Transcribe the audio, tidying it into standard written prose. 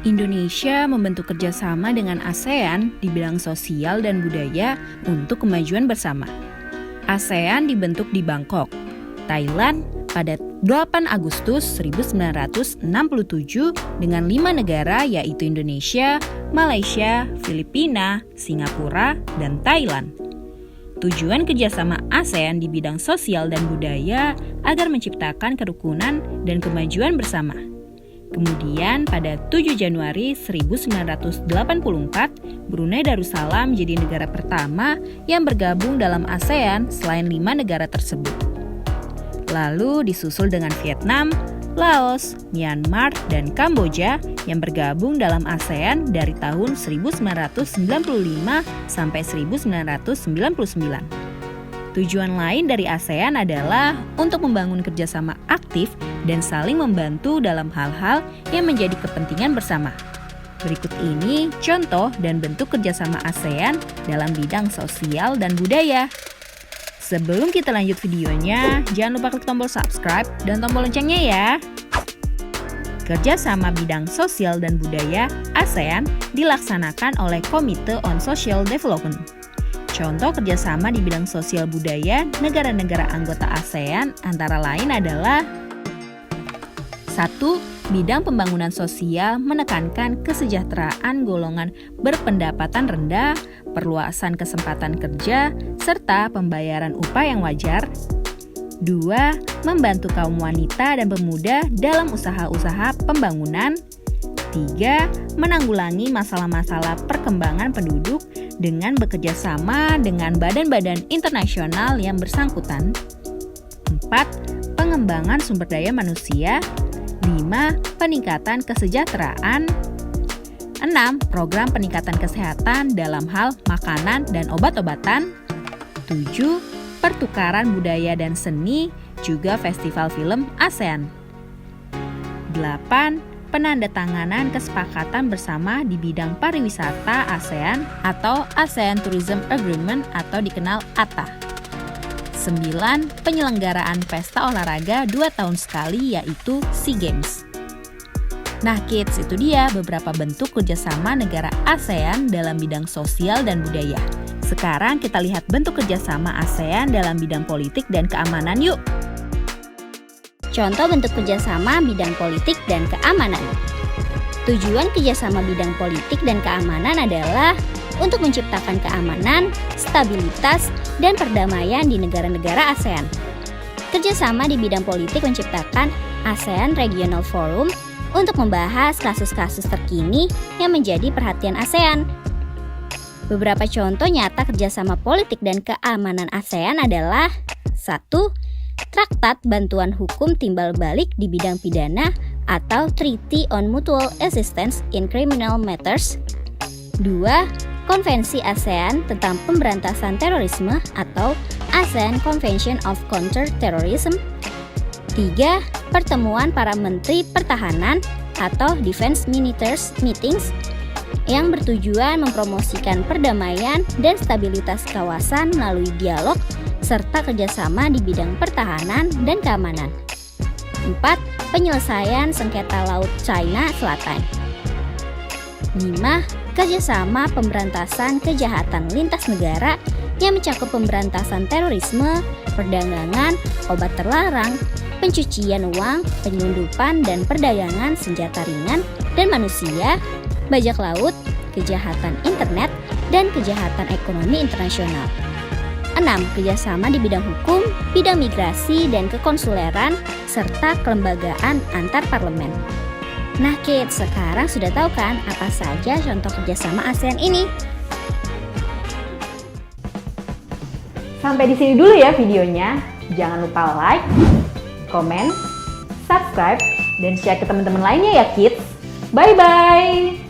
Indonesia membentuk kerjasama dengan ASEAN di bidang sosial dan budaya untuk kemajuan bersama. ASEAN dibentuk di Bangkok, Thailand pada 8 Agustus 1967 dengan 5 negara yaitu Indonesia, Malaysia, Filipina, Singapura, dan Thailand. Tujuan kerjasama ASEAN di bidang sosial dan budaya agar menciptakan kerukunan dan kemajuan bersama. Kemudian pada 7 Januari 1984, Brunei Darussalam menjadi negara pertama yang bergabung dalam ASEAN selain 5 negara tersebut. Lalu disusul dengan Vietnam, Laos, Myanmar, dan Kamboja yang bergabung dalam ASEAN dari tahun 1995 sampai 1999. Tujuan lain dari ASEAN adalah untuk membangun kerjasama aktif dan saling membantu dalam hal-hal yang menjadi kepentingan bersama. Berikut ini contoh dan bentuk kerjasama ASEAN dalam bidang sosial dan budaya. Sebelum kita lanjut videonya, jangan lupa klik tombol subscribe dan tombol loncengnya ya. Kerjasama bidang sosial dan budaya ASEAN dilaksanakan oleh Komite on Social Development. Contoh kerjasama di bidang sosial budaya negara-negara anggota ASEAN antara lain adalah 1. Bidang pembangunan sosial menekankan kesejahteraan golongan berpendapatan rendah, perluasan kesempatan kerja, serta pembayaran upah yang wajar. 2. Membantu kaum wanita dan pemuda dalam usaha-usaha pembangunan. 3. Menanggulangi masalah-masalah perkembangan penduduk dengan bekerja sama dengan badan-badan internasional yang bersangkutan. 4. Pengembangan sumber daya manusia. 5. Peningkatan kesejahteraan. 6. Program peningkatan kesehatan dalam hal makanan dan obat-obatan. 7. Pertukaran budaya dan seni, juga festival film ASEAN. 8. Penandatanganan kesepakatan bersama di bidang pariwisata ASEAN atau ASEAN Tourism Agreement atau dikenal ATA. 9. Penyelenggaraan pesta olahraga 2 tahun sekali yaitu SEA Games. Nah kids, itu dia beberapa bentuk kerjasama negara ASEAN dalam bidang sosial dan budaya. Sekarang kita lihat bentuk kerjasama ASEAN dalam bidang politik dan keamanan yuk. Contoh bentuk kerjasama bidang politik dan keamanan. Tujuan kerjasama bidang politik dan keamanan adalah untuk menciptakan keamanan, stabilitas, dan perdamaian di negara-negara ASEAN. Kerjasama di bidang politik menciptakan ASEAN Regional Forum untuk membahas kasus-kasus terkini yang menjadi perhatian ASEAN. Beberapa contoh nyata kerjasama politik dan keamanan ASEAN adalah 1. Traktat Bantuan Hukum Timbal Balik di bidang pidana atau Treaty on Mutual Assistance in Criminal Matters. 2. Konvensi ASEAN tentang Pemberantasan Terorisme atau ASEAN Convention of Counter-Terrorism. 3. Pertemuan para Menteri Pertahanan atau Defense Ministers Meetings yang bertujuan mempromosikan perdamaian dan stabilitas kawasan melalui dialog serta kerjasama di bidang pertahanan dan keamanan. 4. Penyelesaian sengketa Laut China Selatan. 5. Kerjasama pemberantasan kejahatan lintas negara yang mencakup pemberantasan terorisme, perdagangan, obat terlarang, pencucian uang, penyelundupan dan perdagangan senjata ringan dan manusia, bajak laut, kejahatan internet, dan kejahatan ekonomi internasional. 6. Kerjasama di bidang hukum, bidang migrasi dan kekonsuleran, serta kelembagaan antar parlemen. Nah kids, sekarang sudah tahu kan apa saja contoh kerjasama ASEAN ini? Sampai di sini dulu ya videonya. Jangan lupa like, komen, subscribe, dan share ke teman-teman lainnya ya kids. Bye-bye!